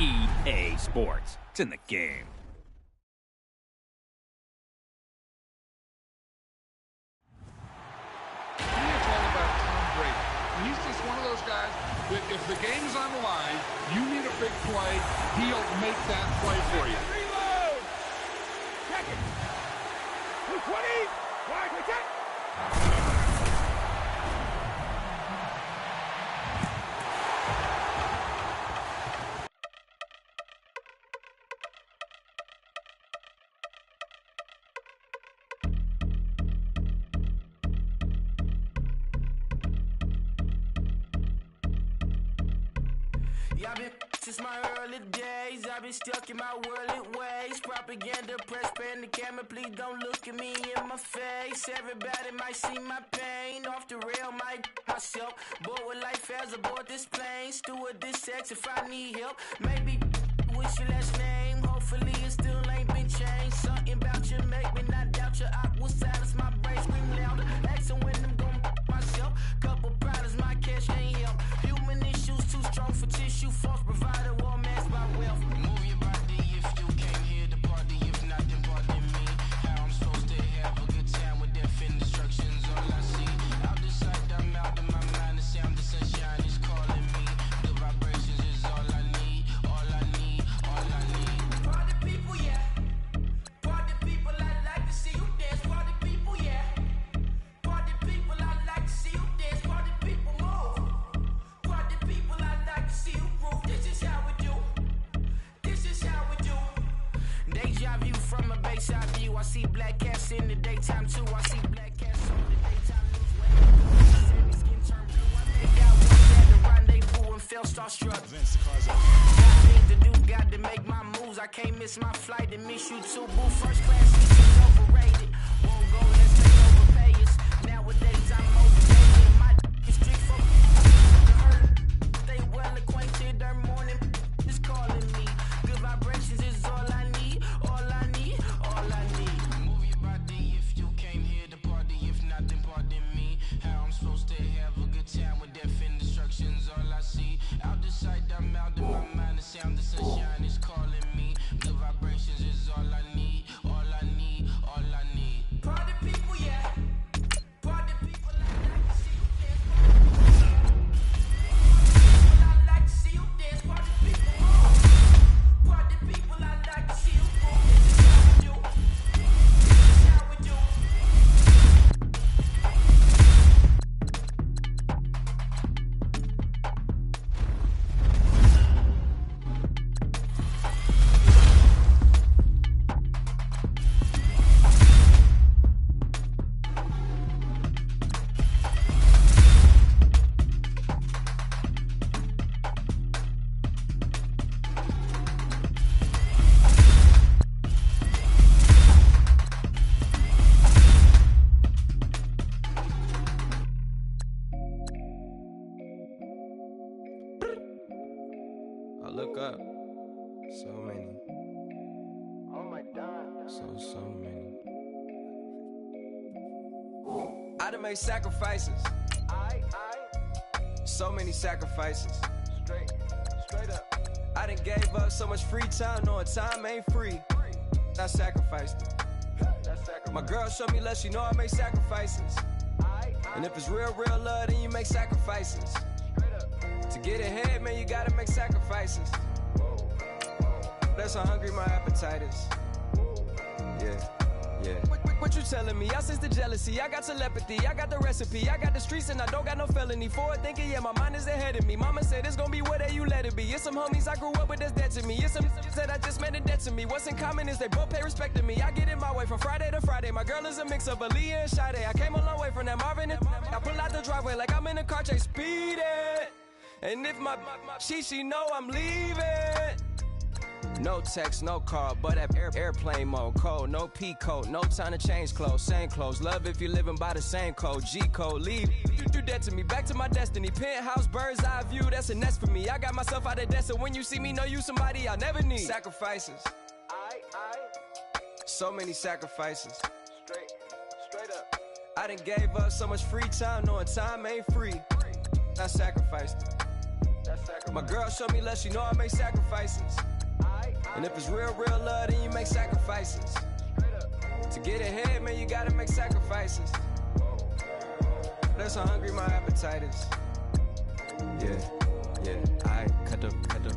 EA Sports. It's in the game. It's all about Tom Brady. He's just one of those guys that if the game is on the line, you need a big play, he'll make that play for you. Reload! Check it! 220! Wide, check! Yeah, I've been since my early days. I've been stuck in my worldly ways. Propaganda, press, pan the camera. Please don't look at me in my face. Everybody might see my pain. Off the rail, myself. Bored with life as aboard this plane. Steward this sex if I need help. Maybe what's your last name? Hopefully it still ain't been changed. Something about you make me not doubt your I will silence my brain. Scream louder. Asking when I'm gon' myself. Couple problems, my cash ain't help. Human issues too strong for tissue. False provider, war masked by wealth. Move your body if you came here to party. If not, then pardon me. How I'm supposed to have a good time with death and instructions. All I see. Out the sight, I'm out of my mind. The sound, the sunshine is calling me. The vibrations is all I need. All I need. All I need. Party people, yeah. Party people, I like to see you dance. Party people, yeah. Party people, I like to see you dance. Party people, move. Party people, I like to see you groove. This is how we do. This is how we do. Deja vu from a bayside view. I see black cats in the daytime too. I see black cats on the daytime news. When skin turn blue, I make out one at the rendezvous and felt starstruck. Got things to do, got to make my moves. I can't miss my flight and miss you too. Boo, first class seats overrated. Won't go unless they overpay us. Nowadays I'm overrated. My is street for stay well acquainted. Their morning is calling me. Good vibrations is all I need. All I need. All I need. Move your body if you came here to party. If not, then pardon me. How I'm supposed to have a good time with death and destruction's all I see. Out the sight, I'm out of my mind. The sound, the sunshine is calling me. The vibrations is all I need. All I need. All I need. Party people, yeah. Party people, I like to see you dance. Party people, I like to see you dance. Party people, move. Party people, I like to see you move. This is how we do. This is how we do. I look up. So many. Oh my God. So many. I done made sacrifices. So many sacrifices. Straight up. I done gave up so much free time, knowing time ain't free. I sacrificed it. My girl showed me love, she know I make sacrifices. And if it's real love, then you make sacrifices. To get ahead, man, you gotta make sacrifices. That's how hungry my appetite is. Yeah. What you telling me? I sense the jealousy, I got telepathy, I got the recipe, I got the streets and I don't got no felony. Forward thinking, yeah, my mind is ahead of me. Mama said it's gonna be whatever you let it be. It's some homies I grew up with that's dead to me. It's some that I just met in debt to me. What's in common is they both pay respect to me. I get in my way from Friday to Friday. My girl is a mix of Aaliyah and Sade. I came a long way from that Marvin and I pull out the driveway like I'm in a car chase speeding. And if my she know I'm leaving. No text, no call, but at airplane mode. Cold, no P code, no time to change clothes. Same clothes, love if you living by the same code. G code, leave. You do that to me, back to my destiny. Penthouse, bird's eye view, that's a nest for me. I got myself out of debt, so when you see me, know you somebody I'll never need. Sacrifices. So many sacrifices. Straight up. I done gave up so much free time, knowing time ain't free. I sacrificed it. My girl showed me love, she know I make sacrifices. And if it's real, real love, then you make sacrifices. To get ahead, man, you gotta make sacrifices. That's how hungry my appetite is. Yeah, I cut the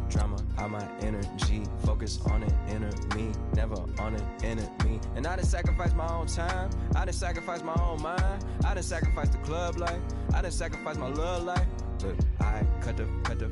drama out my energy. Focus on an inner me, never on an enemy. And I done sacrificed my own time, I done sacrificed my own mind, I done sacrificed the club life, I done sacrificed my love life. Look, I cut the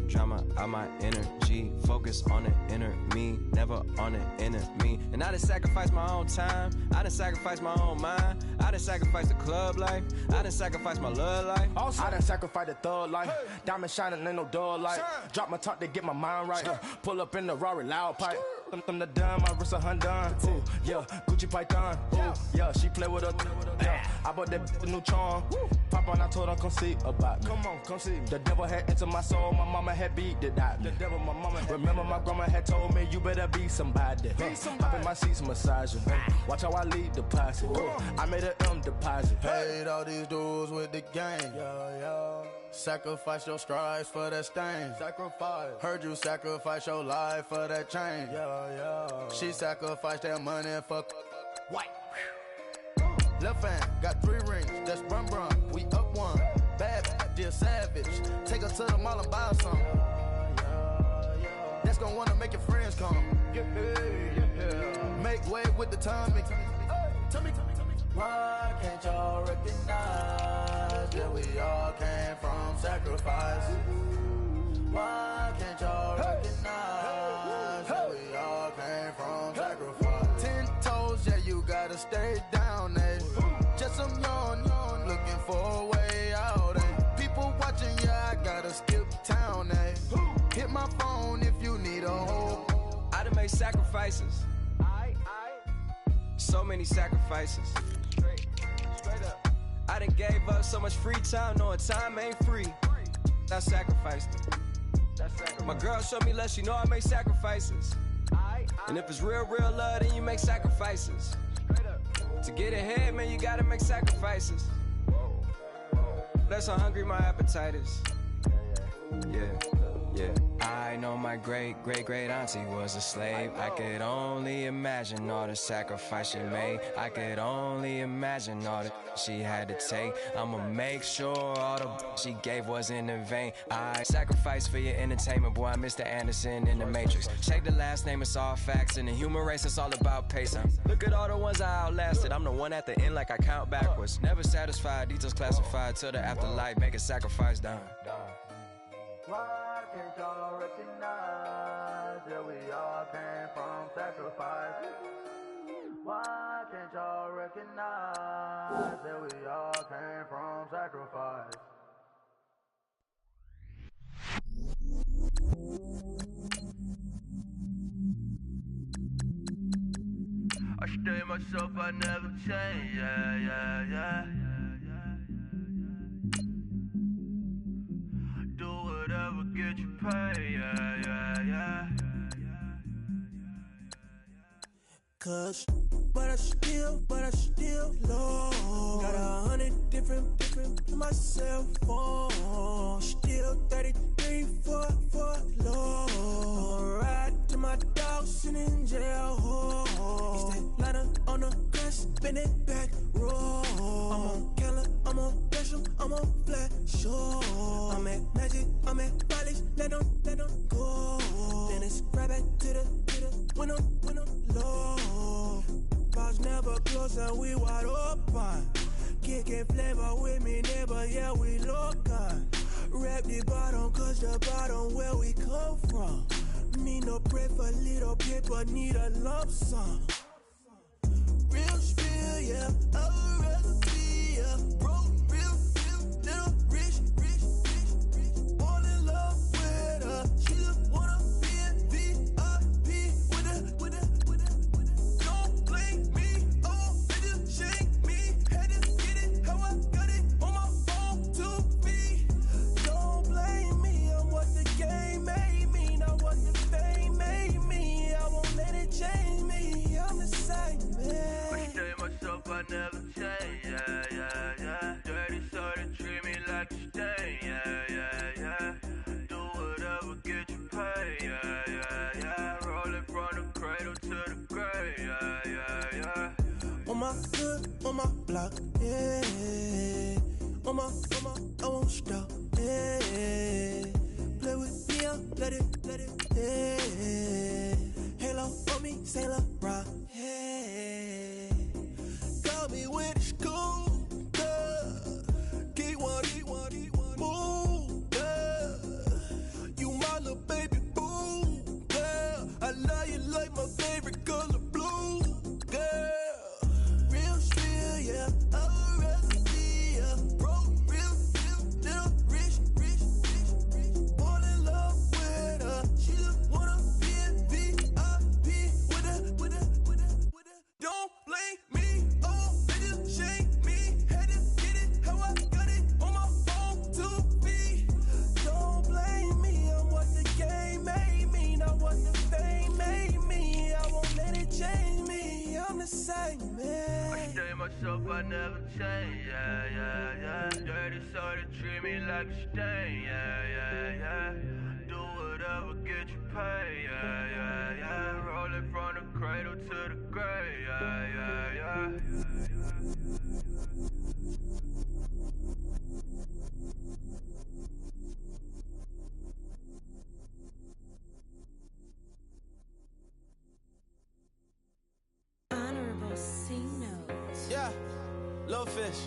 drama out my energy. Focus on an inner me, never on an enemy. And I done sacrificed my own time, I done sacrificed my own mind, I done sacrificed the club life, I done sacrificed my love life. Also, I done sacrificed the thug life. Diamond shining, ain't no dull light. Drop my top to get my mind right. Pull up in the Rari loud pipe. Them the dime, my wrist a Hyundai. Ooh, yeah, Gucci Python. Ooh, yeah, she play with her. Yeah, I bought that new charm. Pop on, I told her come see about me. Come on, come see me. The devil had entered my soul, my mama had beat it out. The devil, my mama. Remember my grandma had told me you better be somebody. Hop in my seats, massaging. Watch how I lead the posse. I made an M deposit. Paid all these dudes with the game. Sacrifice your strides for that stain. Sacrifice. Heard you sacrifice your life for that chain. She sacrificed that money for White. left hand. Got 3 rings. That's brum brum. We up one. Bad, dear savage. Take her to the mall and buy some. That's gonna wanna make your friends come. Make way with the timing. Tell me. Why can't y'all recognize that we all came from sacrifice? Why can't y'all recognize that we all came from sacrifice? 10 toes, yeah, you gotta stay down, eh? Just some yawn, looking for a way out, eh? People watching, yeah, I gotta skip town, eh? Hit my phone if you need a hold. I done made sacrifices. So many sacrifices. Straight up. I done gave up so much free time, knowing time ain't free. I sacrificed it. My girl showed me love, she know I make sacrifices. And if it's real, real love, then you make sacrifices. To get ahead, man, you gotta make sacrifices. That's how hungry my appetite is. Yeah. I know my great auntie was a slave. I could only imagine all the sacrifice she made. I could only imagine all that she had to take. I'ma make sure all the she gave wasn't in vain. I sacrificed for your entertainment, boy. I'm Mr. Anderson in the Matrix. Check the last name, it's all facts. In the human race, it's all about pacing. Look at all the ones I outlasted. I'm the one at the end, like I count backwards. Never satisfied, details classified till the afterlife. Make a sacrifice down. Why can't y'all recognize that we all came from sacrifice? Why can't y'all recognize that we all came from sacrifice? I stay myself, I never change, yeah. Do whatever get you paid, yeah. Cause, but I still low. Got 100 different in my cell phone. Still 33 for low. I'ma ride to my dog sitting in jail. It's that ladder on the grass, spin it back, roll. I'm on Keller, I'm on Gresham, I'm on Flat Shore. I'm at Magic, I'm at Bally's, let them go. Then it's right back to the when I'm low. Bars never close and we wide open. Kicking flavor with me, neighbor, yeah, we local. Rap the bottom, cause the bottom where we come from. Need no bread for little paper, need a lump sum. Real spill, yeah, I'd rather be, yeah. Broke, real, little rich. Fall in love with her, she just wanna be in VIP with her. Don't blame me, oh, they just shake me. Had to get it, how I got it, on my phone to be. Don't blame me, I'm what the game made me, not what the fame made me. I won't let it change me, I'm the same man. I stay myself, I never change. on my hood, on my block, yeah. On my, I won't stop, yeah. Play with me, I'll let it, yeah. Halo on me, Sailor Rock, yeah. Got me with the school, yeah. Keep one, move, yeah. You my little baby boo, yeah. I love you like my favorite color blue, girl. Real spill, yeah. Oh, recipe, yeah. Broke, real, little rich. Fall in love with her. She just wanna be a VIP with her. Don't blame me, oh, niggas shame me. Had to get it how I got it on my phone to be. Don't blame me, I'm what the game made me, not what the fame made me. I won't let it change me, I'm the same man. I stay myself, I never change, yeah. Dirty soda, treat me like a stain, yeah. Do whatever, get you paid, yeah. Roll it from the cradle to the grave, yeah. Honorable C notes. Yeah, little fish.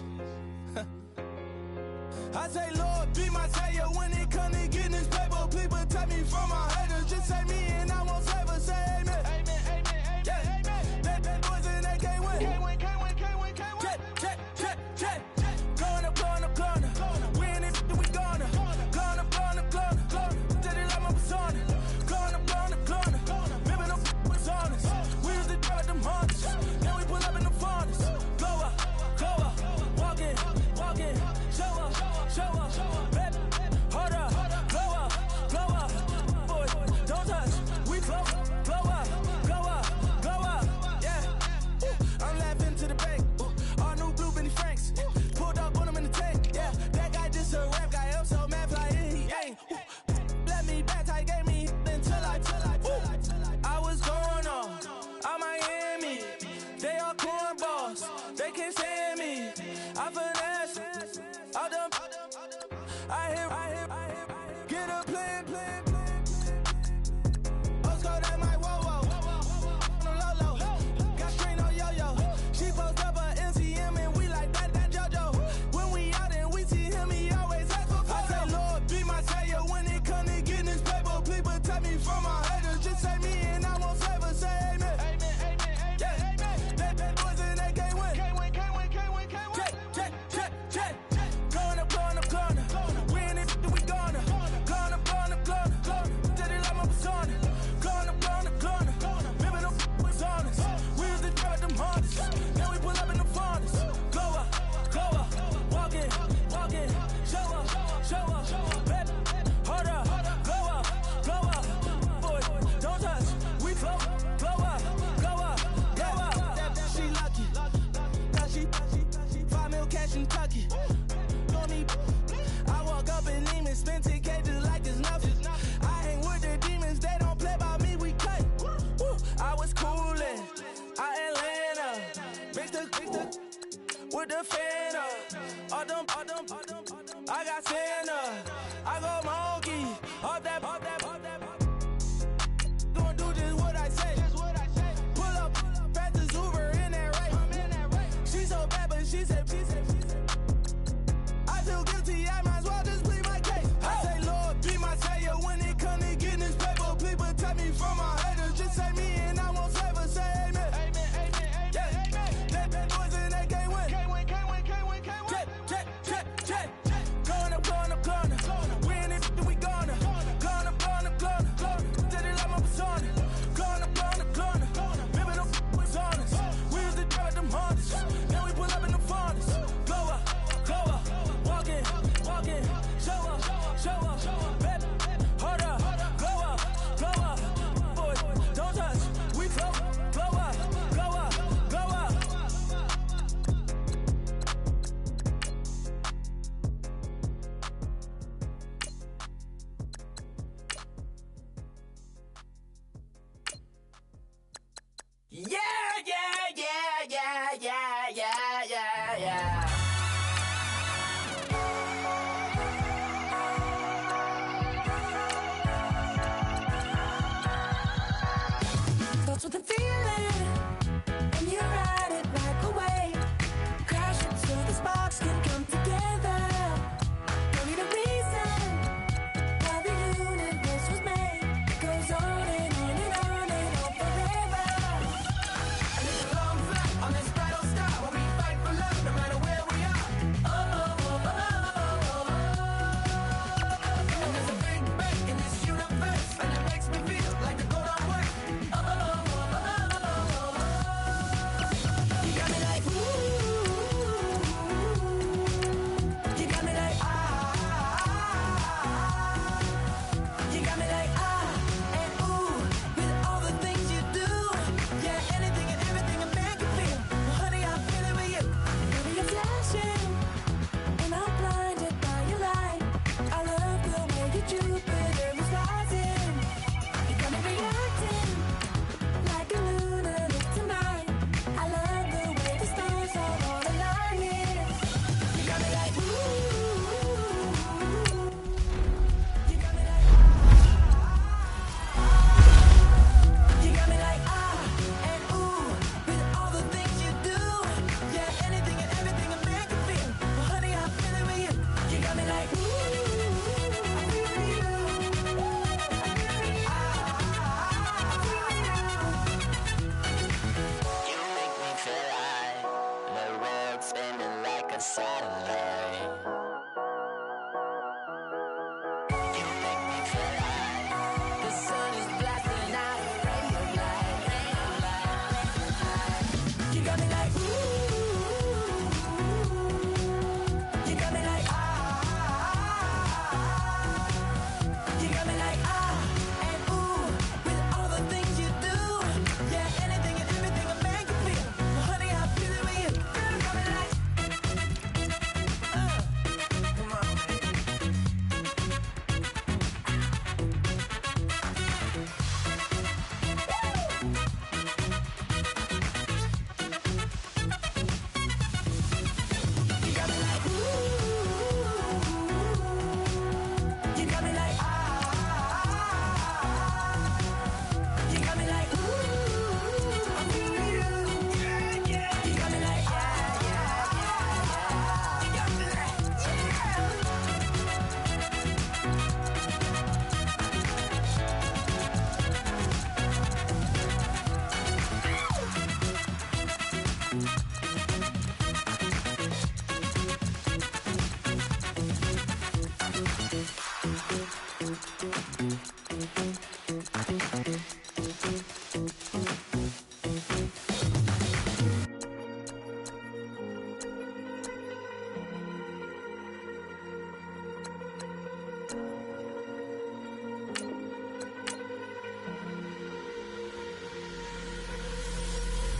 I say, Lord, be my savior when it comes to getting this paper. Please protect me from my haters. Just say me and I won't save us. Say amen. Yeah. That boys and they can't win. Check. Going up. Win it, we gonna. Going up. Did it like my persona. Going up. Remember no was honest. We used to drive them hunters. Then we pull up in the furnace. Go up. Walk in. Show up. Baby, hold up. Glow up. Boy, don't touch. We glow up. Yeah. I'm laughing to the bank. All new blue Benny Franks. Pulled up on him in the tank. Yeah. That guy just a rap guy. I'm so mad fly in. He ain't. Let me back. I gave me until I. I was going on Miami. They all cornballs. They can't stand me. I finesse. All them. I hear. Get a plan. Let's go that my whoa. No low. Got screen on yo. She post up a MCM and we like that JoJo. When we out and we see him, he always asks for photo. I say, Lord, be my savior when it comes to getting this paper. Please protect me from my haters. Just say me and I won't save us. Say amen. Yeah. That boys and they can't win. Check. Going up. Win it, we gonna. Going up. Did it like my persona. Going up. Remember no was honest. We used to drive them hunters. Then we pull up in the furnace. Go up. Walk in. Show up. Baby, hold up. Glow up. Boy, don't touch. We glow up. She lucky. Cause she 5 mil cash in Kentucky. I walk up in demons, spend 10K just like it's nothing. I hang with the demons, they don't play by me, we cut. I was coolin', Atlanta, mixed the with the Fanta. All them, I got Santa, I go monkey, all that. Gonna do just what I say. Pull up, fast as Uber in that race. She so bad, but she said. I feel guilty, I might as well just plead my case. I say, Lord, be my savior when it comes to getting this paper. Please protect me from my haters. Just say me and I won't save us. Say amen. Yeah. That boys and they can't win. Check. Going up.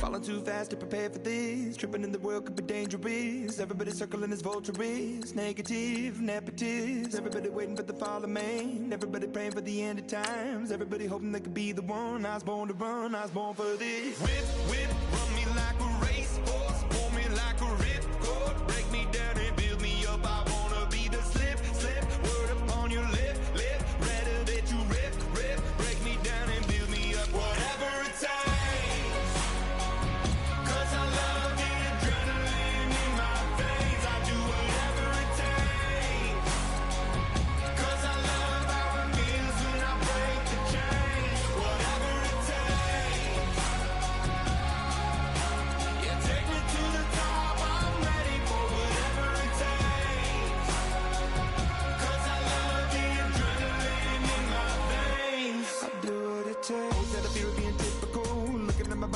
Falling too fast to prepare for this. Tripping in the world could be dangerous. Everybody circling as vultures. Negative, nepotist. Everybody waiting for the fall of man. Everybody praying for the end of times. Everybody hoping they could be the one. I was born to run, I was born for this. Whip, whip, run me like a racehorse. Pull me like a ripcord. Break me down and build me up. I wanna be the slip, slip. Word upon your lip, lip. Rather that you rip, rip. Break me down and build me up. Whatever it takes.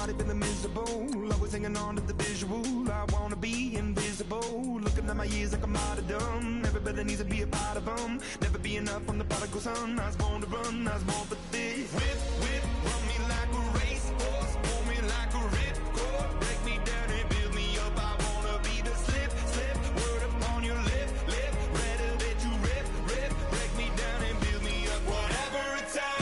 Feeling miserable, always hanging on to the visual. I wanna be invisible, looking at my years like I'm out of dumb. Everybody needs to be a part of them. Never be enough on the prodigal son. I was born to run, I was born for this. Whip, whip, run me like a racehorse. Pull me like a ripcord. Break me down and build me up. I wanna be the slip, slip. Word upon your lip, lip. Rather that you rip, rip. Break me down and build me up. Whatever it takes.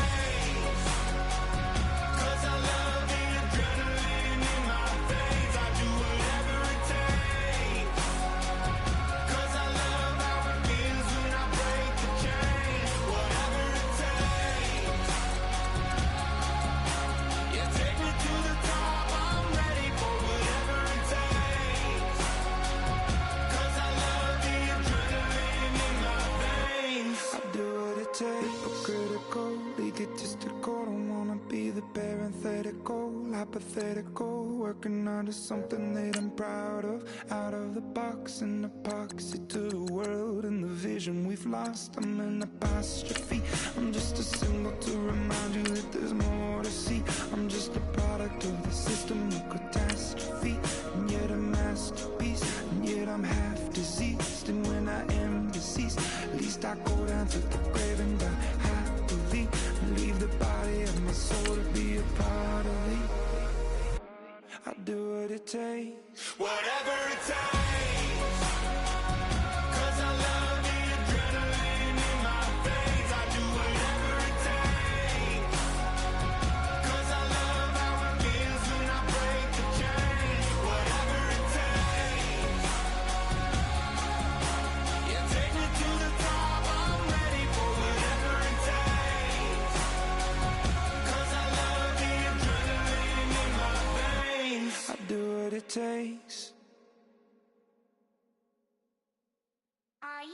Hypothetical, working onto something that I'm proud of. Out of the box, an epoxy to the world and the vision we've lost. I'm an apostrophe. I'm just a symbol to remind you that there's more to see. I'm just a product of the system of catastrophe, and yet a masterpiece. And yet I'm half diseased, and when I am deceased, at least I go down to the grave and die happily, and leave the body of my soul to be a part of me. I do what it takes, whatever it takes. Cause I love the adrenaline in my veins. I do whatever it takes. Cause I love how it feels when I break the chains. Whatever it takes. Yeah, take me to the top. I'm ready for whatever it takes. Cause I love the adrenaline in my veins. I do what it takes. 愛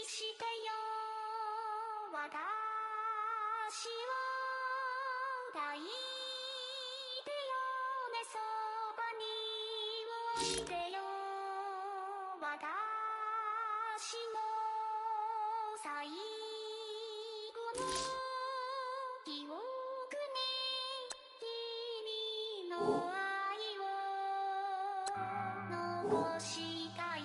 してよ私を抱いてよねそばにおいでよ私の最後の記憶に君の愛を残したい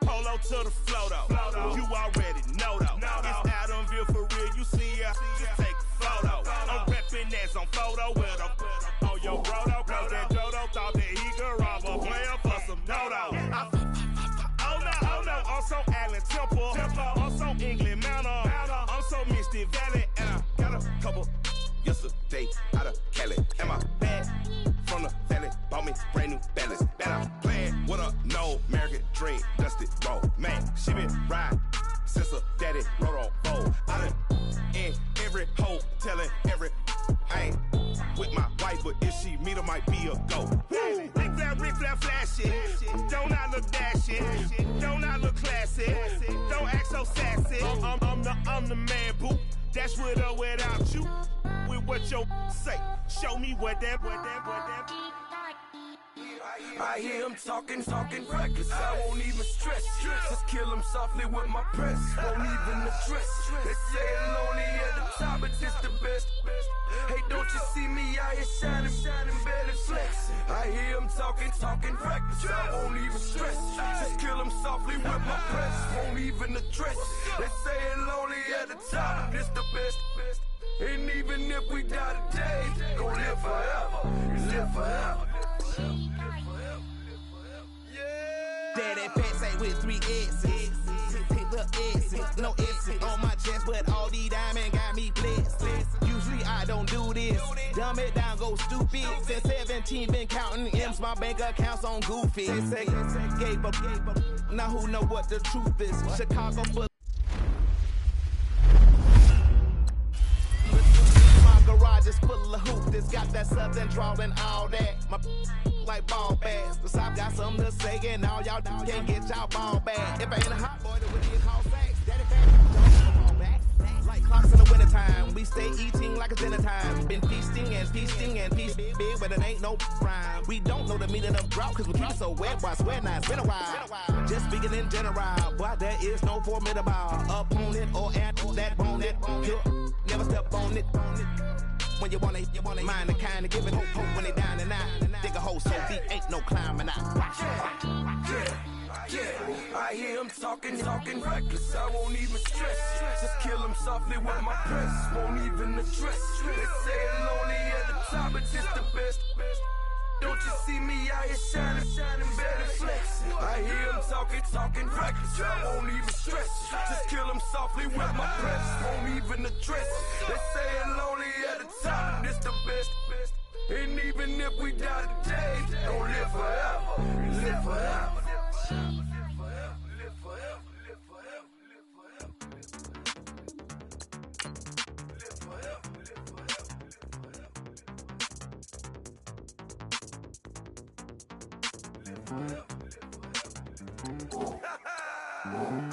Polo to the flow though, you already know though. It's Adamville for real, you see ya, just take a photo. I'm reppin' that's on photo with a on your roto. Cause that Dodo thought that he could rob a player for some dodo. Oh no, I'm so Allen Temple, I'm so England Mountain, I'm so Misty Valley, and I got a couple yesterday out of Cali. And my bag from the valley bought me brand new balance. Bet I'm playing with a no American dream, dusted roll. Man, she been riding since her daddy rode on roll. I done in every hole, telling every I ain't with my wife, but if she meet her, might be a go. Rick Flair flashy, don't I look dashy, don't I look classy, don't act so sassy. I'm the man, boo. Dash with or without you. With what your say, show me what that. I hear him talking reckless. I won't even stress. Just kill him softly with my press. Won't even address. They say it lonely at the top, but it's the best. Hey, don't you see me out here shining, barely flexing? I hear him talking reckless. I won't even stress. Just kill him softly with my press. Won't even address. They say it lonely at the top, but it's the best. And even if we die today, gon' live forever, live forever. Daddy Pat say with 3 X's. Hit the X's, no X's on my chest, but all these diamonds got me blessed. Usually I don't do this. Dumb it down, go stupid. Since 17 been counting M's, my bank accounts on Goofy. They say gave up. Now who know what the truth is? Chicago full. My garage is full of hoops. It's got that southern drawl and all that. My like ball bags. The South got something to say, and all y'all can't get y'all ball back. If I ain't a hot boy, then we need hall facts. Daddy back, don't back. Like clocks in the wintertime, we stay eating like it's dinner time. Been feasting and feasting and feasting big, but it ain't no rhyme. We don't know the meaning of drought, cause we keep it so wet. Boy, I swear now it's been a while. Just speaking in general, boy, there is no formidable opponent or that bone that never step on it. When you wanna mind the kind of giving hope when they down and out. Dig a hole so deep, ain't no climbing out. Yeah, I hear him talking reckless. I won't even stress. Just kill him softly with my press. Won't even address. They say it lonely at the top, but it's the best. Don't you see me out here shining better flex? I hear him talking reckless. I won't even stress. Just kill him softly with my press. Won't even address. They say it lonely at the top, but it's the best. And even if we die today, don't live forever, live forever.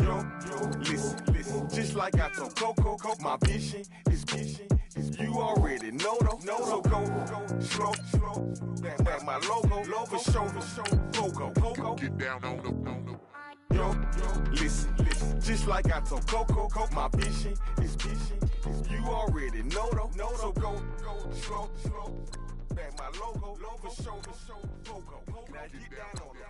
Yo, listen, just like I told Coco, my vision is you already know though. So go, slow, back my logo, for show, Pogo. Get down on the. Yo, listen, just like I told Coco, my vision is you already know though. So go, slow, back my logo, for show, Pogo. Now get down on it.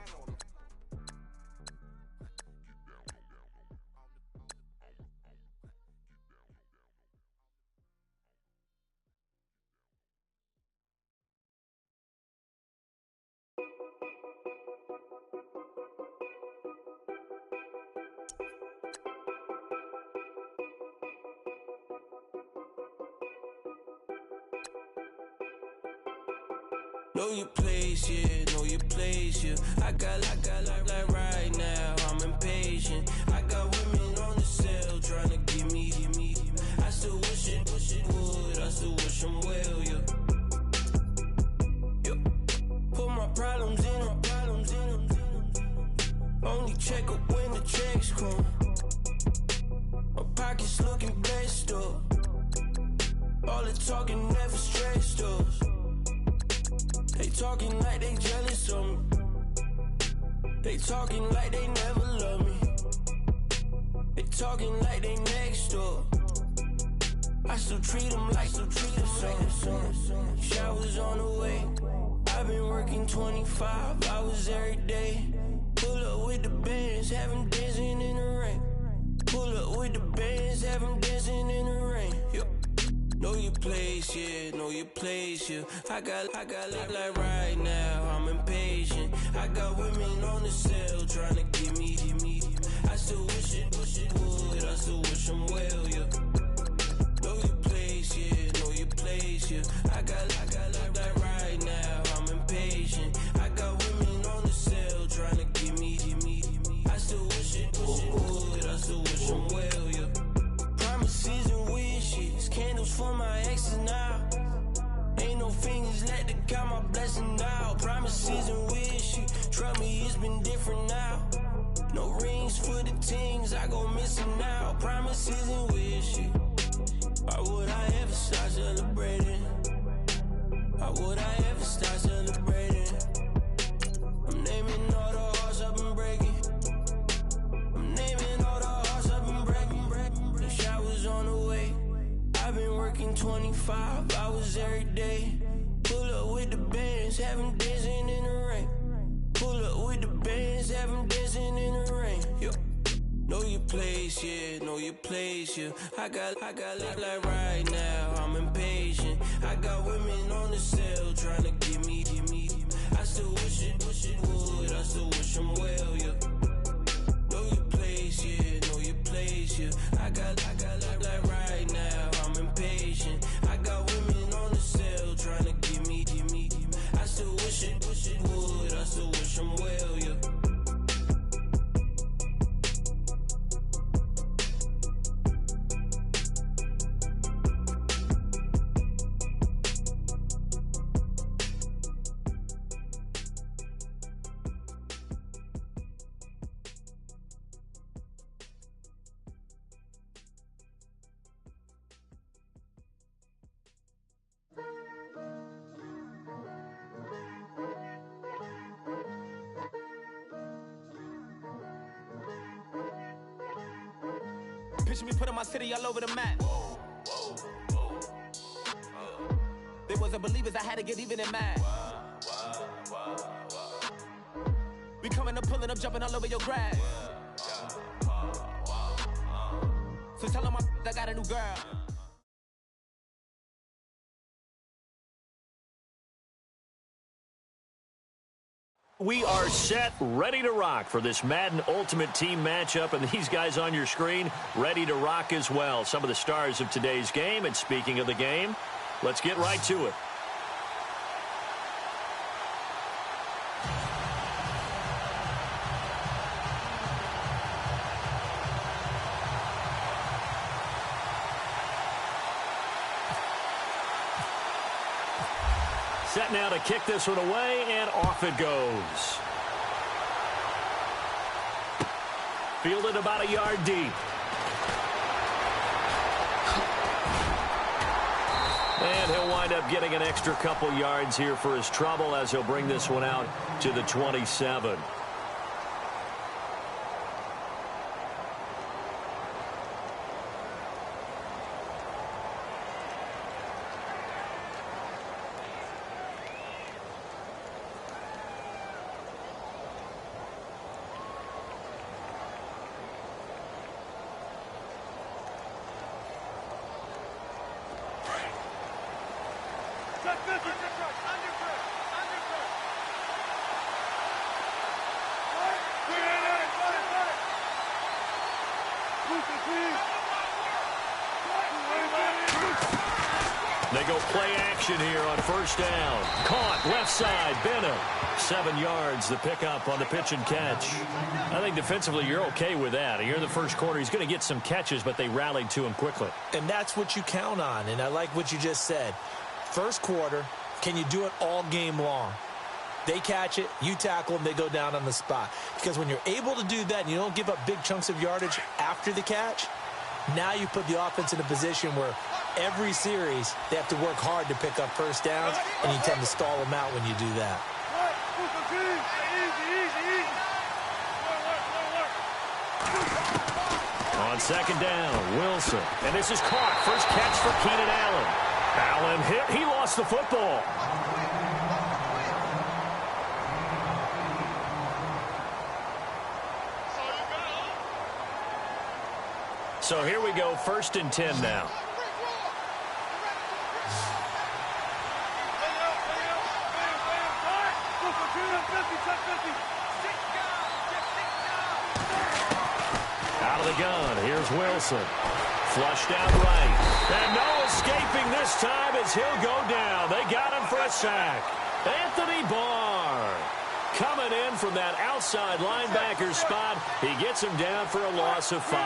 Know your place, yeah, know your place, yeah. I got like right now, I'm impatient. I got women on the cell trying to give me. I still wish it would, I still wish them well, yeah. Put my problems in them. Only check up when the checks come. My pockets looking blessed up. All the talking never stressed us. They talking like they jealous of me. They talking like they never love me. They talking like they next door. I still treat them like so. Showers on the way. I've been working 25 hours every day. Pull up with the bands, have them dancing in the rain. Pull up with the bands, have them dancing in the rain. Know your place, yeah, know your place, yeah. I got like right now, I'm impatient. I got women on the cell trying to give me. I still wish it would, I still wish them well, yeah. Know your place, yeah, know your place, yeah. I got like right now, I'm impatient. I got women on the cell trying to give me. I still wish it would, I still wish them well, yeah. Promises and wishes, candles for my exes now. Ain't no fingers left to count my blessing now. Promises and wishes, trust me, it's been different now. No rings for the things, I go missing now. Promises and wishes, why would I ever start celebrating? Why would I ever start celebrating? I'm naming all the hearts I've been breaking. I'm naming all the hearts I've been breaking. The showers on the way. I've been working 25 hours every day. Pull up with the bands, have them dancing in the rain. Pull up with the bands, have them dancing in the rain. Know your place, yeah, know your place, yeah. I got like right now, I'm impatient. I got women on the cell trying to give me. I still wish it would. I still wish them well, yeah. Know your place, yeah. Know your place, yeah. I got like right now. I'm impatient. I got women on the cell trying to give me. I still wish it would. I still wish them well, yeah. Picture me putting my city all over the map. They wasn't believers, I had to get even in mad. We coming up, pulling up, jumping all over your grass. So tell them I got a new girl. We are set, ready to rock for this Madden Ultimate Team matchup, and these guys on your screen ready to rock as well. Some of the stars of today's game, and speaking of the game, let's get right to it. Set now to kick this one away, and off it goes. Fielded about a yard deep. And he'll wind up getting an extra couple yards here for his trouble as he'll bring this one out to the 27. They go play action here on first down. Caught left side, Benham. 7 yards, the pickup on the pitch and catch. I think defensively you're okay with that. Here in the first quarter, he's going to get some catches, but they rallied to him quickly. And that's what you count on, and I like what you just said. First quarter, can you do it all game long? They catch it, you tackle them, they go down on the spot. Because when you're able to do that and you don't give up big chunks of yardage after the catch, now you put the offense in a position where every series they have to work hard to pick up first downs, and you tend to stall them out when you do that. On second down, Wilson. And this is caught. First catch for Keenan Allen. Allen hit. He lost the football. So here we go, 1st and 10 now. Out of the gun, here's Wilson. Flushed out right. And no escaping this time as he'll go down. They got him for a sack. Anthony Barr coming in from that outside linebacker spot. He gets him down for a loss of 5.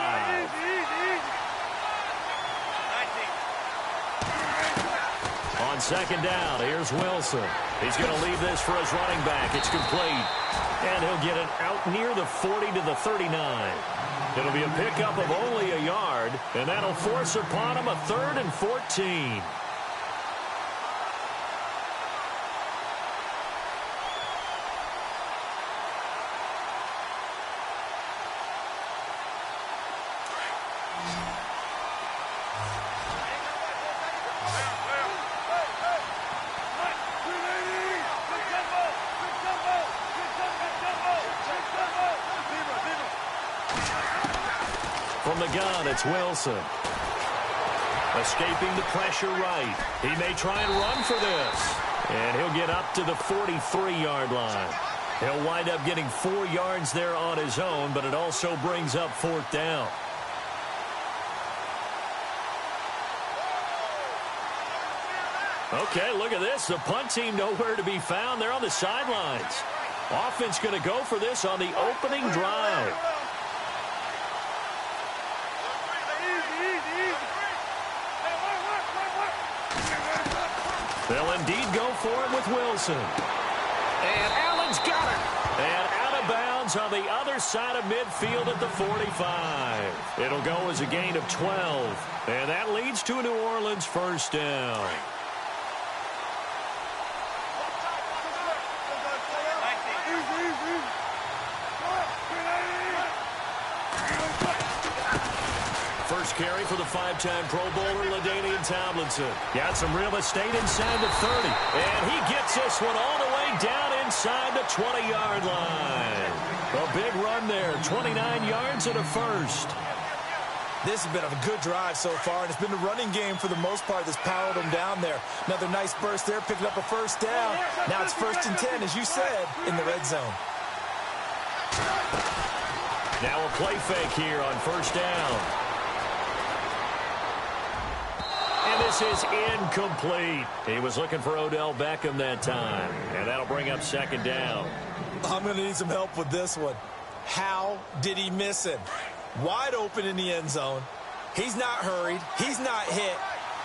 On second down, here's Wilson. He's going to leave this for his running back. It's complete. And he'll get it out near the 40 to the 39. It'll be a pickup of only a yard, and that'll force upon him a 3rd and 14. From the gun, it's Wilson. Escaping the pressure right. He may try and run for this. And he'll get up to the 43-yard line. He'll wind up getting 4 yards there on his own, but it also brings up 4th down. Okay, look at this. The punt team nowhere to be found. They're on the sidelines. Offense going to go for this on the opening drive. They'll indeed go for it with Wilson. And Allen's got it. And out of bounds on the other side of midfield at the 45. It'll go as a gain of 12. And that leads to a New Orleans 1st down. First carry for the 5-time Pro Bowler, LaDainian Tomlinson. Got some real estate inside the 30. And he gets this one all the way down inside the 20-yard line. A big run there, 29 yards and a first. This has been a good drive so far, and it's been the running game for the most part that's powered them down there. Another nice burst there, picking up a 1st down. Now it's 1st and 10, as you said, in the red zone. Now a play fake here on 1st down. And this is incomplete. He was looking for Odell Beckham that time. And that'll bring up 2nd down. I'm going to need some help with this one. How did he miss him? Wide open in the end zone. He's not hurried. He's not hit.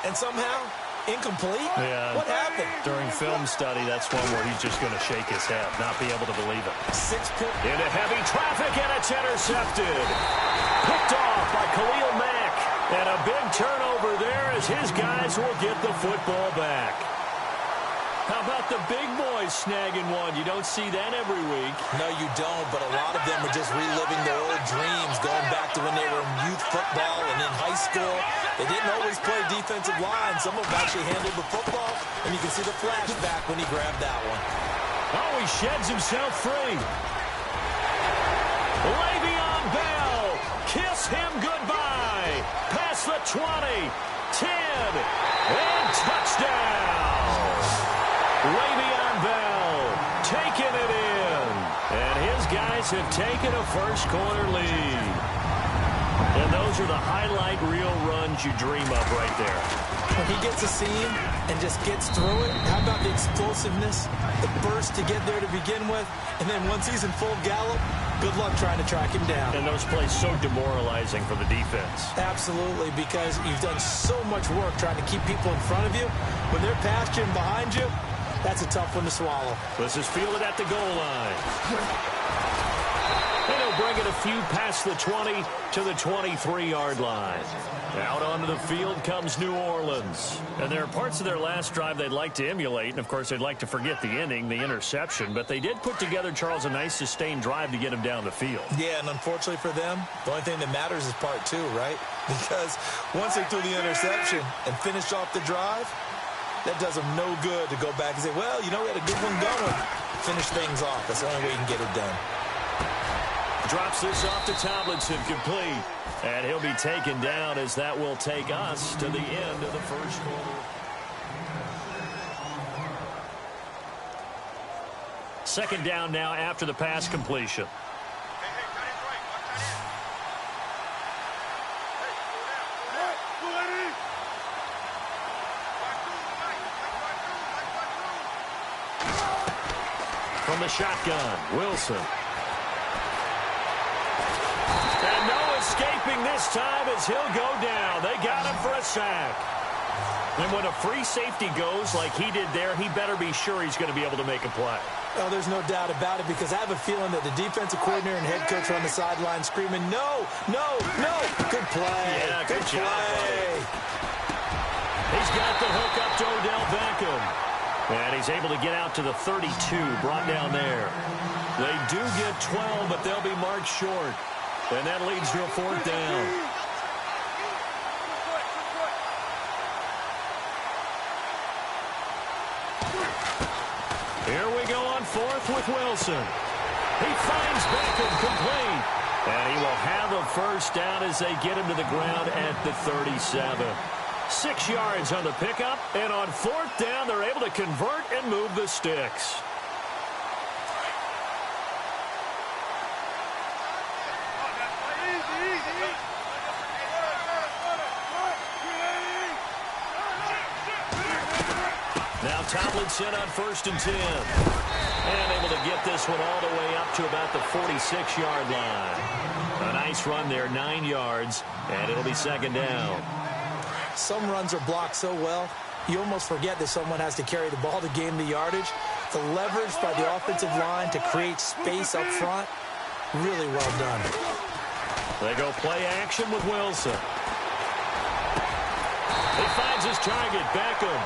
And somehow, incomplete? Yeah. What happened? During film study, that's one where he's just going to shake his head, not be able to believe it. 6 points. Into heavy traffic, and it's intercepted. Picked off by Khalil Mack. And a big turnover there as his guys will get the football back. How about the big boys snagging one? You don't see that every week. No, you don't, but a lot of them are just reliving their old dreams, going back to when they were in youth football and in high school. They didn't always play defensive line. Some of them actually handled the football, and you can see the flashback when he grabbed that one. Oh, he sheds himself free. Le'Veon Bell, kiss him goodbye. Past the 20, 10, and touchdown. Le'Veon Bell taking it in. And his guys have taken a first quarter lead. And those are the highlight reel runs you dream of right there. When he gets a seam and just gets through it, how about the explosiveness, the burst to get there to begin with, and then once he's in full gallop, good luck trying to track him down. And those plays so demoralizing for the defense. Absolutely, because you've done so much work trying to keep people in front of you. When they're past you and behind you, that's a tough one to swallow. This is fielded at the goal line. And he'll bring it a few past the 20 to the 23-yard line. Out onto the field comes New Orleans. And there are parts of their last drive they'd like to emulate. And, of course, they'd like to forget the inning, the interception. But they did put together, Charles, a nice sustained drive to get him down the field. Yeah, and unfortunately for them, the only thing that matters is part 2, right? Because once they threw the interception and finished off the drive, that does them no good to go back and say, well, you know, we had a good one going. Finish things off. That's the only way you can get it done. Drops this off to Tomlinson, complete. And he'll be taken down as that will take us to the end of the first quarter. Second down now after the pass completion. From the shotgun, Wilson. And no escaping this time as he'll go down. They got him for a sack. And when a free safety goes like he did there, he better be sure he's going to be able to make a play. Well, there's no doubt about it, because I have a feeling that the defensive coordinator and head coach are on the sideline screaming, no, no, no. Good play. Yeah, good job. Play. He's got the hook up to Odell Beckham. And he's able to get out to the 32, brought down there. They do get 12, but they'll be marked short. And that leads to a 4th down. Here we go on 4th with Wilson. He finds Beckham complete. And he will have a first down as they get him to the ground at the 37. 6 yards on the pickup, and on 4th down, they're able to convert and move the sticks. Now Tomlinson on 1st and 10. And able to get this one all the way up to about the 46-yard line. A nice run there, 9 yards, and it'll be 2nd down. Some runs are blocked so well, you almost forget that someone has to carry the ball to gain the yardage. The leverage by the offensive line to create space up front, really well done. They go play action with Wilson. He finds his target, Beckham.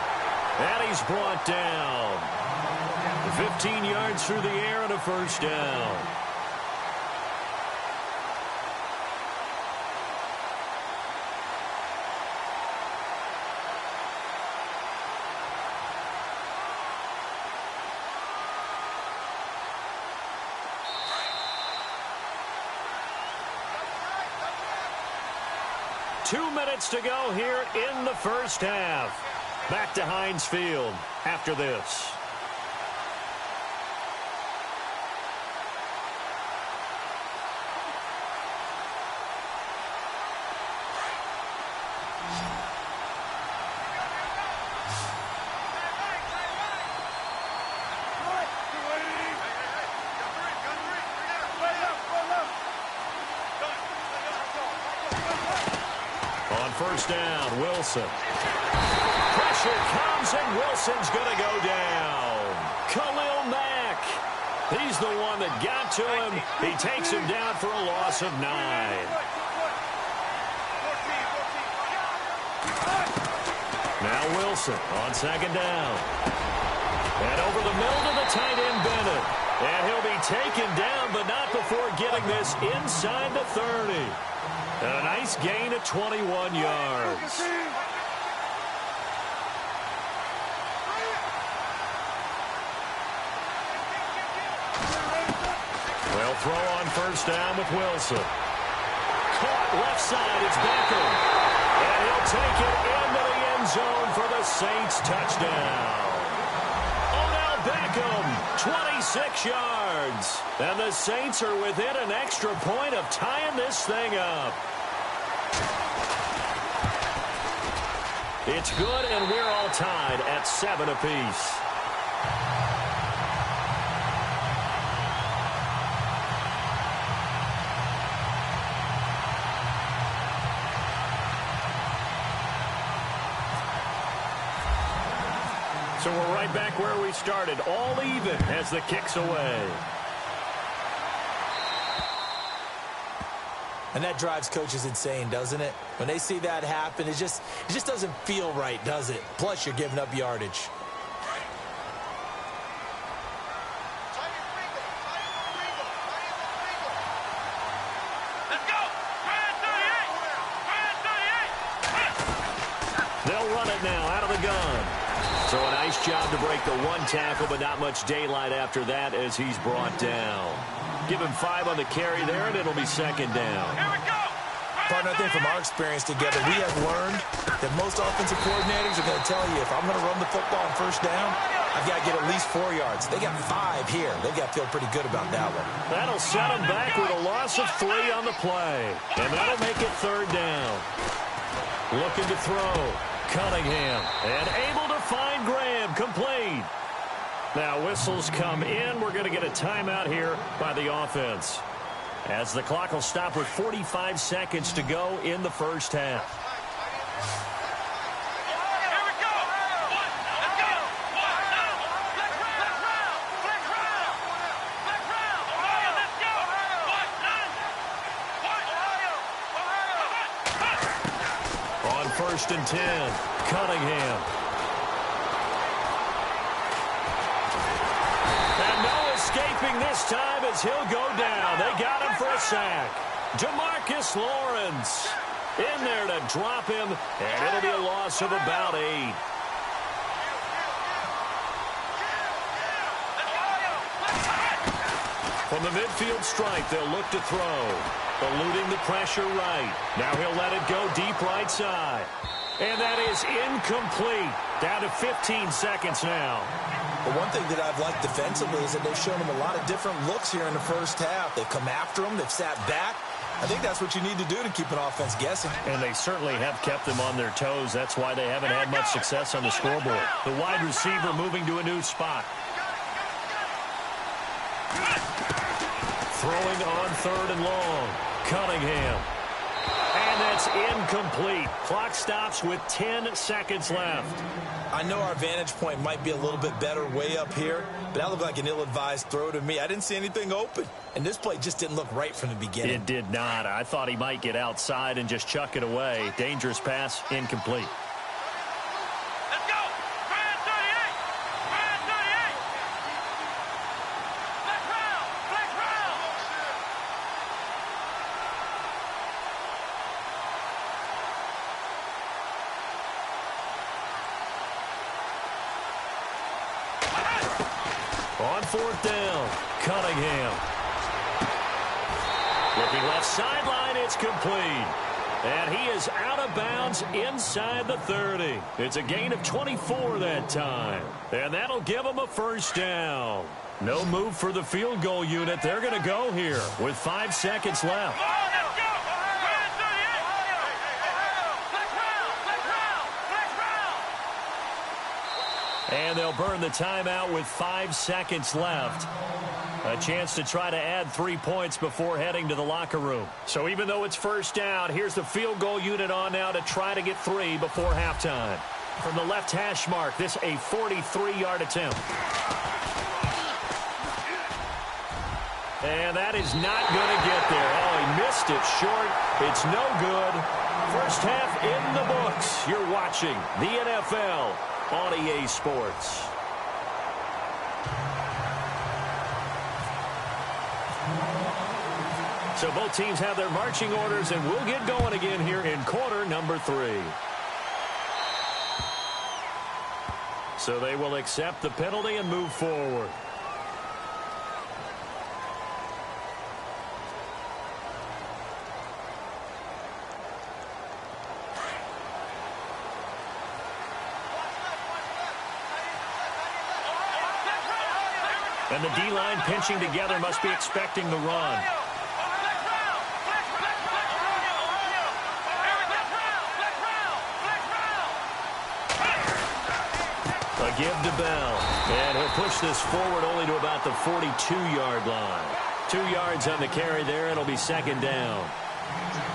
And he's brought down. 15 yards through the air and a 1st down. Two minutes to go here in the 1st half. Back to Heinz Field after this. On 1st down, Wilson. Pressure comes, and Wilson's going to go down. Khalil Mack. He's the one that got to him. He takes him down for a loss of 9. Now Wilson on 2nd down. And over the middle to the tight end, Bennett. And he'll be taken down, but not before getting this inside the 30. And a nice gain of 21 yards. They'll throw on 1st down with Wilson. Caught left side, it's Beckham. And he'll take it into the end zone for the Saints touchdown. Odell Beckham, 26 yards. And the Saints are within an extra point of tying this thing up. It's good, and we're all tied at 7 apiece. So we're right back where we started, all even as the kick's away. And that drives coaches insane, doesn't it? When they see that happen, it just doesn't feel right, does it? Plus, you're giving up yardage. They'll run it now out of the gun. So a nice job to break the 1 tackle, but not much daylight after that as he's brought down. Give him 5 on the carry there, and it'll be 2nd down. Here we go! Partner, I think from our experience together, we have learned that most offensive coordinators are going to tell you, if I'm going to run the football on 1st down, I've got to get at least 4 yards. They got 5 here. They've got to feel pretty good about that one. That'll set them back with a loss of 3 on the play. And that'll make it 3rd down. Looking to throw. Cunningham. And able to find Graham. Complete. Now whistles come in. We're going to get a timeout here by the offense, as the clock will stop with 45 seconds to go in the 1st half. On 1st and 10, Cunningham. Escaping this time as he'll go down. They got him for a sack. Demarcus Lawrence in there to drop him, and it'll be a loss of about 8. From the midfield stripe, they'll look to throw. Eluding the pressure right. Now he'll let it go deep right side. And that is incomplete. Down to 15 seconds now. But one thing that I've liked defensively is that they've shown him a lot of different looks here in the first half. They've come after him. They've sat back. I think that's what you need to do to keep an offense guessing. And they certainly have kept them on their toes. That's why they haven't had much success on the scoreboard. The wide receiver moving to a new spot. Throwing on 3rd and long. Cunningham. And that's incomplete. Clock stops with 10 seconds left. I know our vantage point might be a little bit better way up here, but that looked like an ill-advised throw to me. I didn't see anything open, and this play just didn't look right from the beginning. It did not. I thought he might get outside and just chuck it away. Dangerous pass, incomplete. On 4th down, Cunningham. Looking left sideline, it's complete. And he is out of bounds inside the 30. It's a gain of 24 that time. And that'll give him a 1st down. No move for the field goal unit. They're going to go here with 5 seconds left. And they'll burn the timeout with 5 seconds left. A chance to try to add 3 points before heading to the locker room. So even though it's 1st down, here's the field goal unit on now to try to get 3 before halftime. From the left hash mark, this a 43-yard attempt. And that is not going to get there. Oh, he missed it short. It's no good. First half in the books. You're watching the NFL on EA Sports. So both teams have their marching orders, and we'll get going again here in quarter number 3. So they will accept the penalty and move forward. And the D-line pinching together must be expecting the run. A give to Bell. And he'll push this forward only to about the 42-yard line. 2 yards on the carry there. It'll be 2nd down.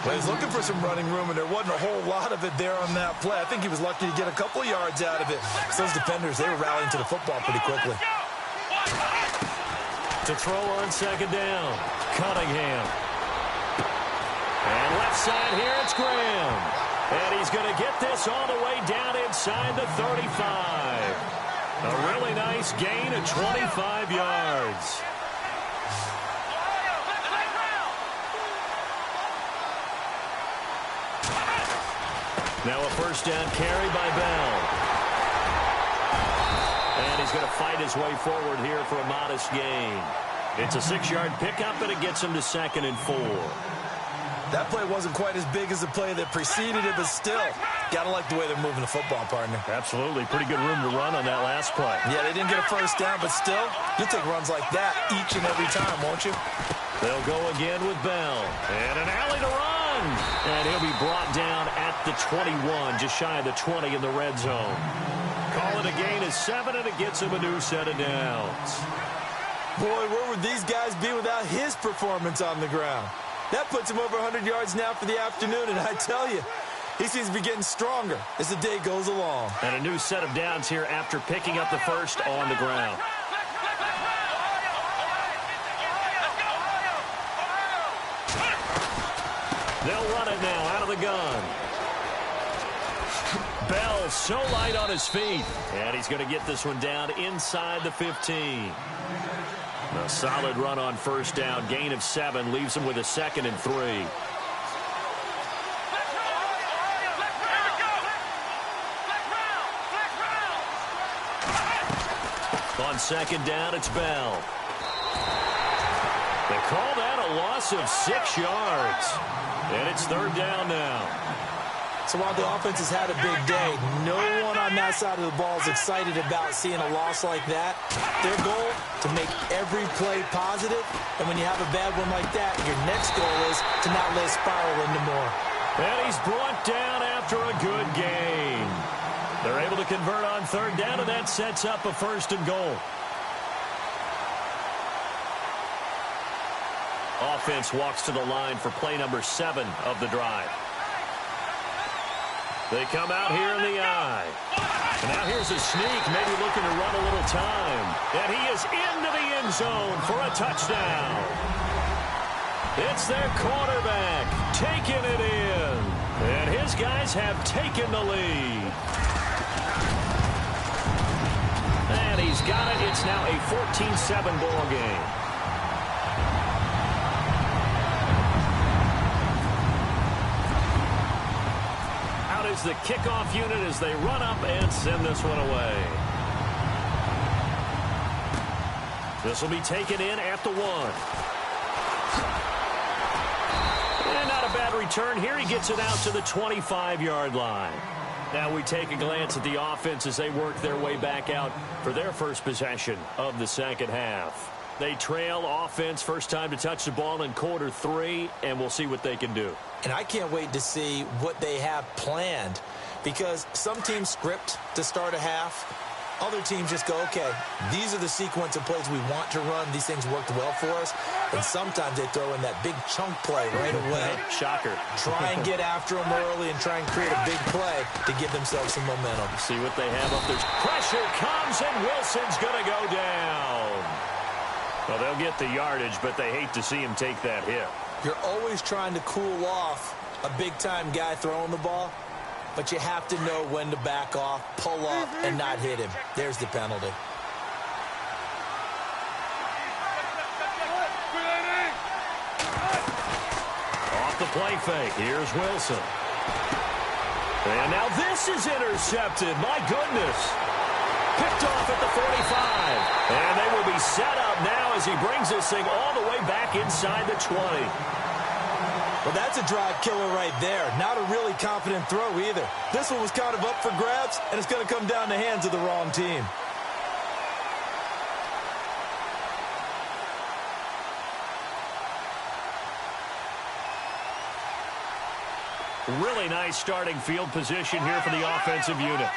Well, he's looking for some running room, and there wasn't a whole lot of it there on that play. I think he was lucky to get a couple of yards out of it. So those defenders, they were rallying to the football pretty quickly. To throw on 2nd down, Cunningham. And left side here, it's Graham. And he's going to get this all the way down inside the 35. A really nice gain of 25 yards. Now a 1st down carry by Bell. And he's going to fight his way forward here for a modest gain. It's a 6-yard pickup, and it gets him to 2nd and 4. That play wasn't quite as big as the play that preceded it, but still, got to like the way they're moving the football, partner. Absolutely. Pretty good room to run on that last play. Yeah, they didn't get a 1st down, but still, you'll take runs like that each and every time, won't you? They'll go again with Bell. And an alley to run. And he'll be brought down at the 21, just shy of the 20 in the red zone. Call it a gain of 7, and it gets him a new set of downs. Boy, where would these guys be without his performance on the ground? That puts him over 100 yards now for the afternoon, and I tell you, he seems to be getting stronger as the day goes along. And a new set of downs here after picking up the 1st on the ground. They'll run it now out of the gun. Bell so light on his feet. And he's going to get this one down inside the 15. A solid run on 1st down. Gain of 7 leaves him with a 2nd and 3. On 2nd down, it's Bell. They call that a loss of 6 yards. And it's 3rd down now. So while the offense has had a big day, no one on that side of the ball is excited about seeing a loss like that. Their goal, to make every play positive. And when you have a bad one like that, your next goal is to not let it spiral into more. And he's brought down after a good game. They're able to convert on third down, and that sets up a 1st and goal. Offense walks to the line for play number 7 of the drive. They come out here in the eye. And now here's a sneak, maybe looking to run a little time. And he is into the end zone for a touchdown. It's their quarterback taking it in. And his guys have taken the lead. And he's got it. It's now a 14-7 ball game. Out is the kickoff unit as they run up and send this one away. This will be taken in at the 1. And not a bad return here. He gets it out to the 25-yard line. Now we take a glance at the offense as they work their way back out for their first possession of the second half. They trail offense, first time to touch the ball in quarter 3, and we'll see what they can do. And I can't wait to see what they have planned, because some teams script to start a half. Other teams just go, okay, these are the sequence of plays we want to run. These things worked well for us. And sometimes they throw in that big chunk play right away. Shocker. Try and get after them early and try and create a big play to give themselves some momentum. See what they have up there. Pressure comes, and Wilson's going to go down. Well, they'll get the yardage, but they hate to see him take that hit. You're always trying to cool off a big-time guy throwing the ball, but you have to know when to back off, pull off, and not hit him. There's the penalty. Off the play fake. Here's Wilson. And now this is intercepted. My goodness. Picked off at the 45. And they will be set up now as he brings this thing all the way back inside the 20. Well, that's a drive killer right there. Not a really confident throw either. This one was kind of up for grabs, and it's going to come down the hands of the wrong team. Really nice starting field position here for the offensive unit.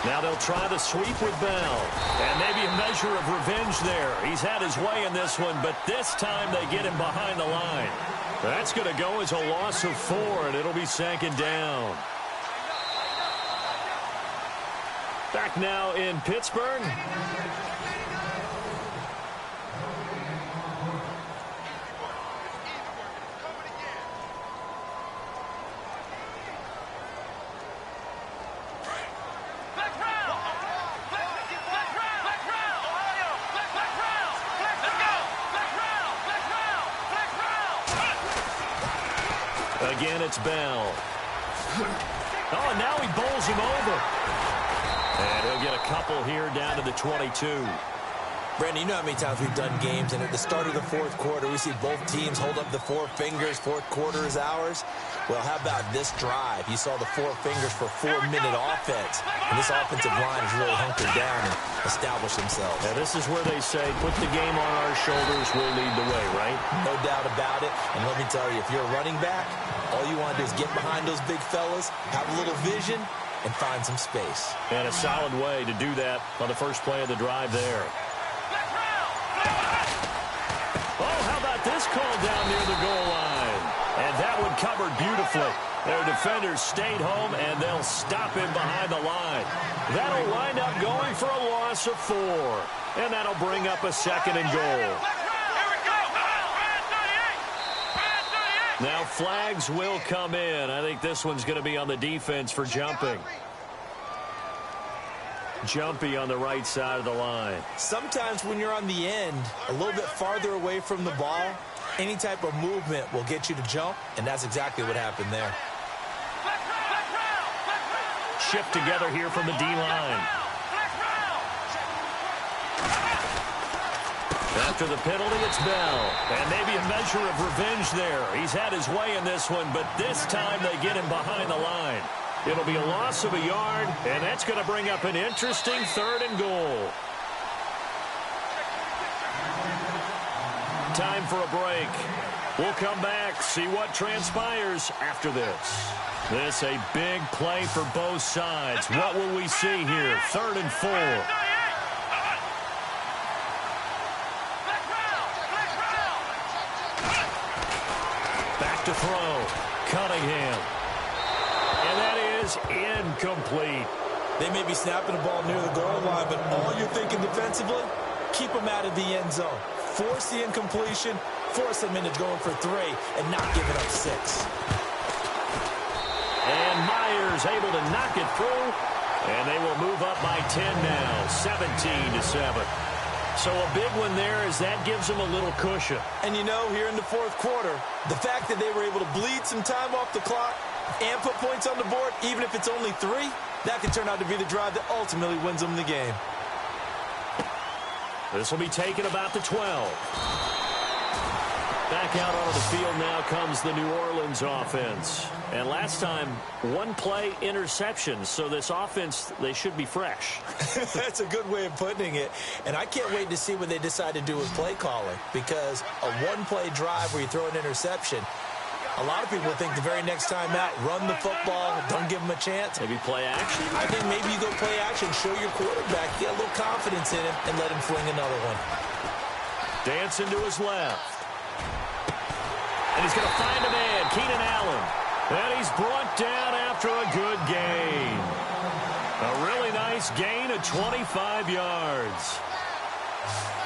Now they'll try the sweep with Bell. And maybe a measure of revenge there. He's had his way in this one, but this time they get him behind the line. That's going to go as a loss of 4, and it'll be 2nd down. Back now in Pittsburgh. Again, it's Bell. Oh, and now he bowls him over. And he'll get a couple here down to the 22. Brandon, you know how many times we've done games, and at the start of the 4th quarter, we see both teams hold up the 4 fingers. 4th quarter is ours. Well, how about this drive? You saw the 4 fingers for 4-minute offense. And this offensive line has really hunkered down and established themselves. Now, this is where they say, put the game on our shoulders, we'll lead the way, right? No doubt about it. And let me tell you, if you're a running back, all you want to do is get behind those big fellas, have a little vision, and find some space. And a solid way to do that on the first play of the drive there. Oh, how about this call down near the goal line? And that one covered beautifully. Their defenders stayed home, and they'll stop him behind the line. That'll wind up going for a loss of 4. And that'll bring up a 2nd and goal. Now flags will come in. I think this one's going to be on the defense for jumping. Jumpy on the right side of the line. Sometimes when you're on the end, a little bit farther away from the ball, any type of movement will get you to jump, and that's exactly what happened there. Shift together here from the D-line. After the penalty, it's Bell. And maybe a measure of revenge there. He's had his way in this one, but this time they get him behind the line. It'll be a loss of a yard, and that's going to bring up an interesting 3rd and goal. Time for a break. We'll come back, see what transpires after this. This a big play for both sides. What will we see here? 3rd and 4. Back to throw. Cunningham. And that is incomplete. They may be snapping the ball near the goal line, but all you're thinking defensively, keep them out of the end zone. Force the incompletion, force them into going for 3, and not giving up 6. And Myers able to knock it through, and they will move up by 10 now, 17-7. So a big one there as that gives them a little cushion. And you know, here in the 4th quarter, the fact that they were able to bleed some time off the clock and put points on the board, even if it's only 3, that could turn out to be the drive that ultimately wins them the game. This will be taken about the 12. Back out onto the field now comes the New Orleans offense. And last time, 1-play interception. So this offense, they should be fresh. That's a good way of putting it. And I can't wait to see what they decide to do with play calling. Because a 1-play drive where you throw an interception, a lot of people think the very next time out, run the football, don't give them a chance. Maybe play action? I think maybe you go play action, show your quarterback, get a little confidence in him, and let him fling another one. Dancing to his left. And he's going to find a man, Keenan Allen. And he's brought down after a good gain. A really nice gain of 25 yards.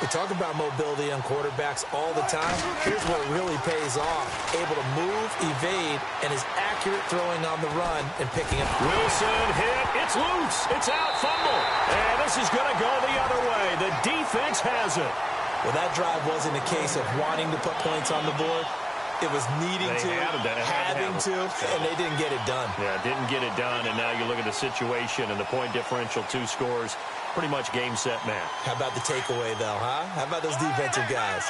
We talk about mobility on quarterbacks all the time. Here's where it really pays off. Able to move, evade, and is accurate throwing on the run and picking up. Wilson hit. It's loose. It's out. Fumble. And this is going to go the other way. The defense has it. Well, that drive wasn't a case of wanting to put points on the board. It was needing to, having to, and they didn't get it done. Yeah, didn't get it done, and now you look at the situation and the point differential, 2 scores, pretty much game, set, match. How about the takeaway, though, huh? How about those defensive guys?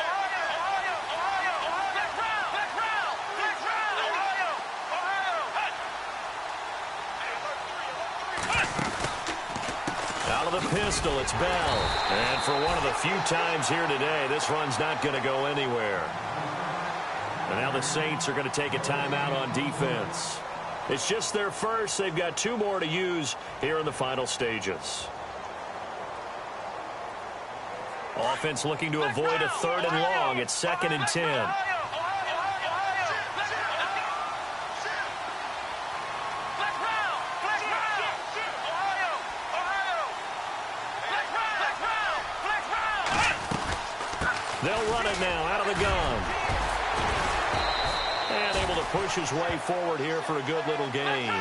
Out of the pistol, it's Bell. And for one of the few times here today, this run's not going to go anywhere. And now the Saints are going to take a timeout on defense. It's just their first. They've got 2 more to use here in the final stages. Offense looking to avoid a 3rd and long. It's 2nd and 10. They'll run it now out of the gun. And able to push his way forward here for a good little gain.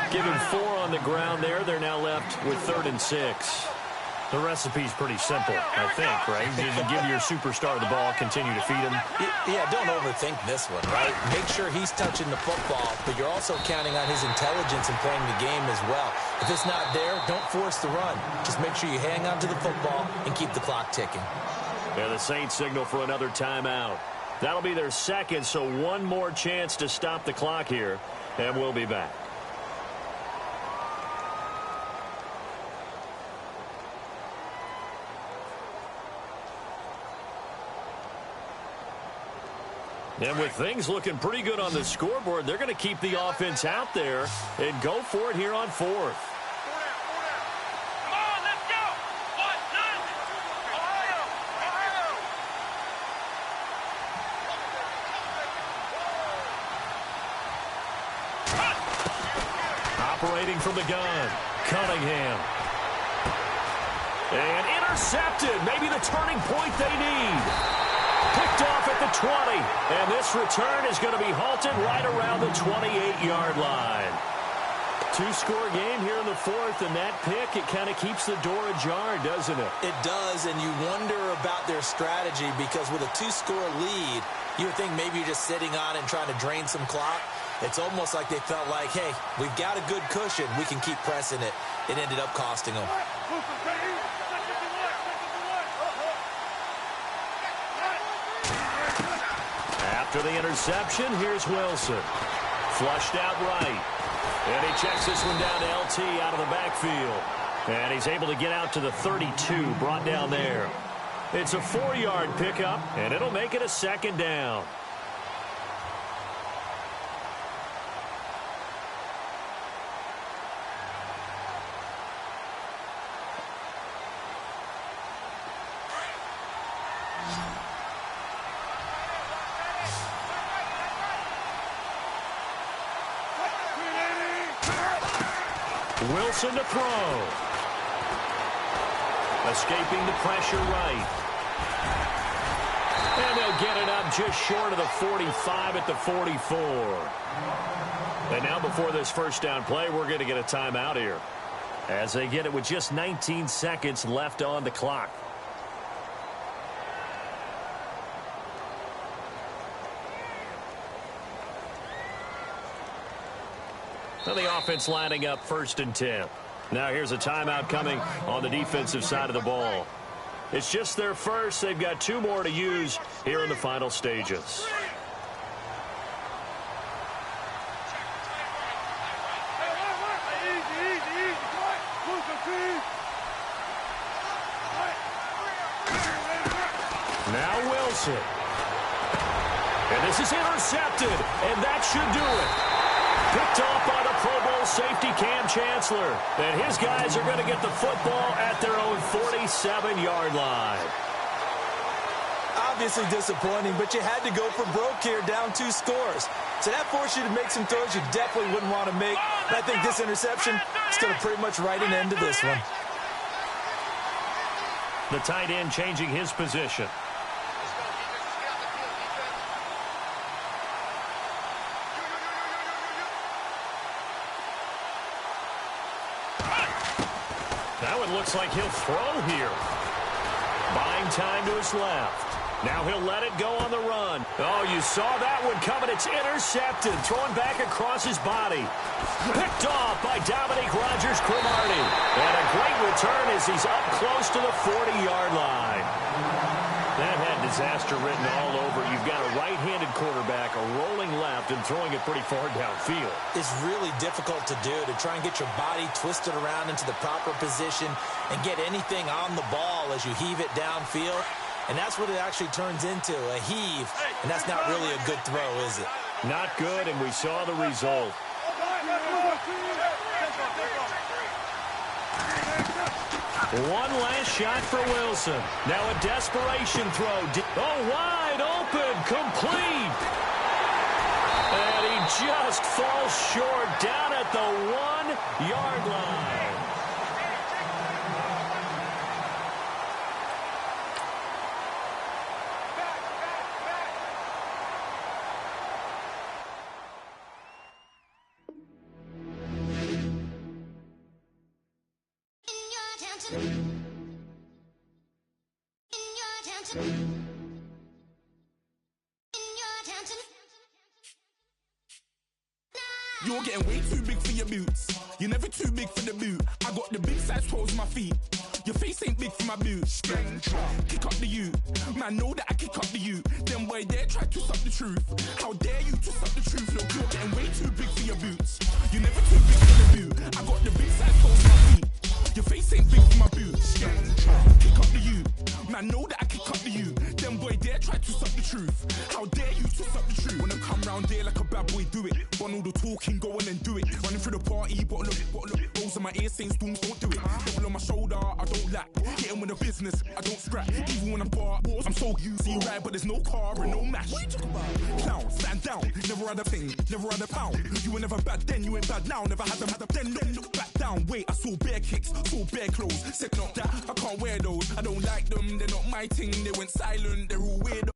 Give him 4 on the ground there. They're now left with 3rd and 6. The recipe's pretty simple, I think, right? You give your superstar the ball, continue to feed him. Yeah, don't overthink this one, right? Make sure he's touching the football, but you're also counting on his intelligence in playing the game as well. If it's not there, don't force the run. Just make sure you hang on to the football and keep the clock ticking. Yeah, the Saints signal for another timeout. That'll be their 2nd, so 1 more chance to stop the clock here, and we'll be back. And with things looking pretty good on the scoreboard, they're going to keep the offense out there and go for it here on 4th. Operating from the gun, Cunningham. And intercepted. Maybe the turning point they need. Picked off at the 20. And this return is going to be halted right around the 28-yard line. 2-score game here in the 4th, and that pick, it kind of keeps the door ajar, doesn't it? It does, and you wonder about their strategy because with a 2-score lead, you would think maybe you're just sitting on and trying to drain some clock. It's almost like they felt like, hey, we've got a good cushion. We can keep pressing it. It ended up costing them. After the interception, here's Wilson. Flushed out right. And he checks this one down to LT out of the backfield. And he's able to get out to the 32, brought down there. It's a 4-yard pickup, and it'll make it a second down. Wilson to throw. Escaping the pressure right. And they'll get it up just short of the 45 at the 44. And now before this first down play, we're going to get a timeout here, as they get it with just 19 seconds left on the clock. Now the offense lining up 1st and 10. Now here's a timeout coming on the defensive side of the ball. It's just their first. They've got 2 more to use here in the final stages. Now Wilson. And this is intercepted, and that should do it. Picked off by the Pro Bowl safety Cam Chancellor. And his guys are going to get the football at their own 47-yard line. Obviously disappointing, but you had to go for broke here, down 2 scores. So that forced you to make some throws you definitely wouldn't want to make. And I think this interception is going to pretty much write an end to this one. The tight end changing his position. That one looks like he'll throw here. Buying time to his left. Now he'll let it go on the run. Oh, you saw that one coming. It's intercepted. Throwing back across his body. Picked off by Dominique Rodgers-Cromartie. And a great return as he's up close to the 40-yard line. That had disaster written all over. You've got a right-handed quarterback, a rolling left, and throwing it pretty far downfield. It's really difficult to do, to try and get your body twisted around into the proper position and get anything on the ball as you heave it downfield. And that's what it actually turns into, a heave. And that's not really a good throw, is it? Not good, and we saw the result. One last shot for Wilson. Now a desperation throw. Oh, wide open, complete. And he just falls short down at the 1-yard line. You're getting way too big for your boots. You're never too big for the boot. I got the big size toes on my feet. Your face ain't big for my boots. Kick up the you. Man, know that I kick up the you. Them boy there try to twist up the truth. How dare you twist up the truth? Look, you're getting way too big for your boots. You're never too big for the boot. I got the big size toes on my feet. Your face ain't big for my boots. Kick up the you. Man, know that I kick up the you. Them boy there try to twist up the truth. How dare you twist up the truth? Wanna come round there like a bad boy, do it. Want all the talking, go on and do it. Running through the party, bottle up. Rolls in my ear saying storms, don't do it. Double on my shoulder, I don't lack. Hitting with the business, I don't scrap. Even when I'm bar, I'm so used. See you ride, but there's no car and no mash. What you talking about? Clown, stand down. Never had a thing, never had a pound. You were never bad then, you ain't bad now. Never had a then look back down. Wait, I saw bare kicks, saw bare clothes. Said not that, I can't wear those. I don't like them, they're not my thing. They went silent, they're all weird.